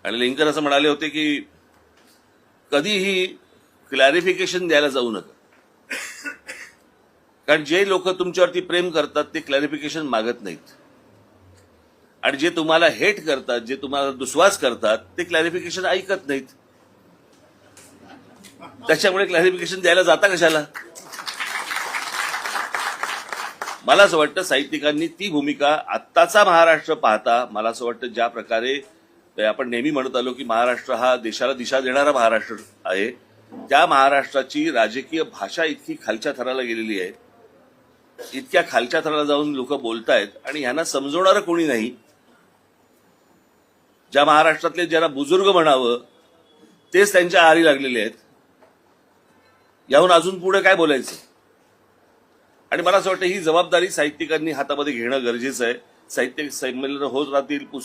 आणि लिंकन असं म्हणाले होते की कधीही क्लॅरिफिकेशन द्यायला जाऊ नका, कारण जे लोक तुमच्यावरती प्रेम करतात ते क्लॅरिफिकेशन मागत नाहीत, आणि जे तुम्हाला हेट करतात, जे तुम्हाला दुस्वास करतात, ते क्लॅरिफिकेशन ऐकत नाहीत. त्याच्यामुळे क्लॅरिफिकेशन द्यायला जाता कशाला? मला असं वाटतं साहित्यिकांनी ती भूमिका, आत्ताचा महाराष्ट्र पाहता मला असं वाटतं ज्या प्रकारे आपण नेहमी म्हणत आलो की महाराष्ट्र हा देशाला दिशा देणारा महाराष्ट्र आहे, त्या महाराष्ट्राची राजकीय भाषा इतकी खालच्या थराला गेलेली आहे, इतक्या खालच्या थराला जाऊन लोक बोलतायत आणि ह्यांना समजवणारं कोणी नाही. ज्या महाराष्ट्रातले ज्यांना बुजुर्ग म्हणावं तेच त्यांच्या आहारी लागलेले आहेत. याहून अजून पुढे काय बोलायचं? आणि मला असं वाटतं ही जबाबदारी साहित्यिकांनी हातामध्ये घेणं गरजेचं आहे. साहित्य संमेलन होत राहतील,